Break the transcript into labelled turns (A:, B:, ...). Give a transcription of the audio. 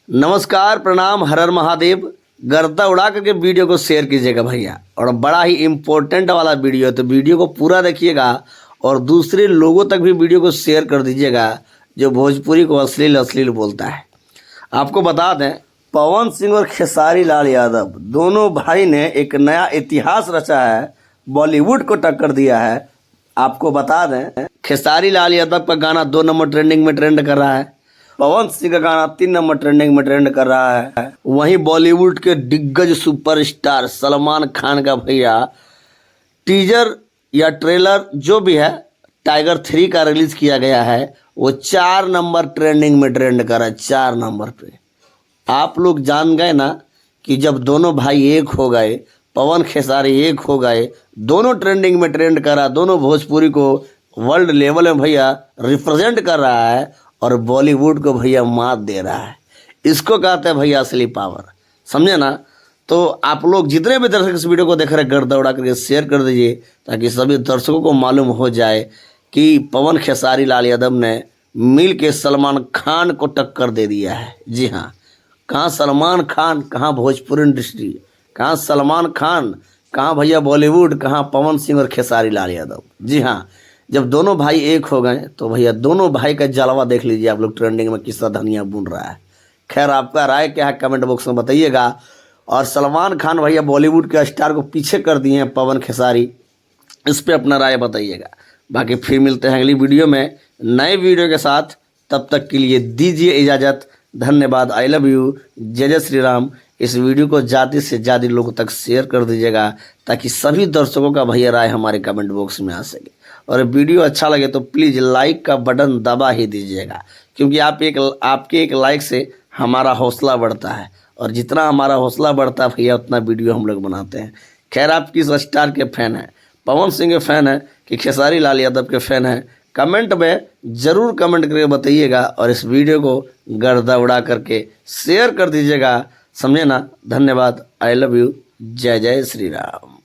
A: नमस्कार, प्रणाम, हर हर महादेव। गर्दा उड़ा करके वीडियो को शेयर कीजिएगा भैया। और बड़ा ही इम्पोर्टेंट वाला वीडियो है, तो वीडियो को पूरा देखिएगा और दूसरे लोगों तक भी वीडियो को शेयर कर दीजिएगा जो भोजपुरी को अश्लील अश्लील बोलता है। आपको बता दें, पवन सिंह और खेसारी लाल यादव दोनों भाई ने एक नया इतिहास रचा है, बॉलीवुड को टक्कर दिया है। आपको बता दें, खेसारी लाल यादव का गाना 2 नंबर ट्रेंडिंग में ट्रेंड कर रहा है, पवन सिंह का गाना 3 नंबर ट्रेंडिंग में ट्रेंड कर रहा है। वहीं बॉलीवुड के दिग्गज सुपरस्टार सलमान खान का भैया टीजर या ट्रेलर जो भी है टाइगर 3 का रिलीज किया गया है, वो 4 नंबर ट्रेंडिंग में ट्रेंड कर रहा है। 4 नंबर पे आप लोग जान गए ना कि जब दोनों भाई एक हो गए, पवन खेसारी एक हो गए, दोनों ट्रेंडिंग में ट्रेंड कर रहा, दोनों भोजपुरी को वर्ल्ड लेवल में भैया रिप्रेजेंट कर रहा है और बॉलीवुड को भैया मात दे रहा है। इसको कहते हैं भैया असली पावर, समझे ना। तो आप लोग जितने भी दर्शक इस वीडियो को देख रहे हैं, गर्दा उड़ा करके शेयर कर दीजिए ताकि सभी दर्शकों को मालूम हो जाए कि पवन खेसारी लाल यादव ने मिल के सलमान खान को टक्कर दे दिया है। जी हाँ, कहाँ सलमान खान, कहाँ भोजपुरी इंडस्ट्री, कहाँ सलमान खान, कहाँ भैया बॉलीवुड, कहाँ पवन सिंह और खेसारी लाल यादव। जी हाँ, जब दोनों भाई एक हो गए तो भैया दोनों भाई का जलवा देख लीजिए आप लोग, ट्रेंडिंग में किस तरह धनिया बुन रहा है। खैर, आपका राय क्या है कमेंट बॉक्स में बताइएगा। और सलमान खान भैया बॉलीवुड के स्टार को पीछे कर दिए हैं पवन खेसारी, इस पर अपना राय बताइएगा। बाकी फिर मिलते हैं अगली वीडियो में नए वीडियो के साथ, तब तक के लिए दीजिए इजाज़त। धन्यवाद, आई लव यू, जय जय श्री राम। इस वीडियो को ज़्यादा से ज़्यादा लोगों तक शेयर कर दीजिएगा ताकि सभी दर्शकों का भैया राय हमारे कमेंट बॉक्स में आ सके। और वीडियो अच्छा लगे तो प्लीज़ लाइक का बटन दबा ही दीजिएगा, क्योंकि आपके एक लाइक से हमारा हौसला बढ़ता है, और जितना हमारा हौसला बढ़ता है भैया उतना वीडियो हम लोग बनाते हैं। खैर, आप किस स्टार के फ़ैन हैं, पवन सिंह के फ़ैन हैं कि खेसारी लाल यादव के फ़ैन हैं, कमेंट में ज़रूर कमेंट करके बताइएगा। और इस वीडियो को गर्दा उड़ा करके शेयर कर दीजिएगा, समझे ना। धन्यवाद, आई लव यू, जय जय श्री राम।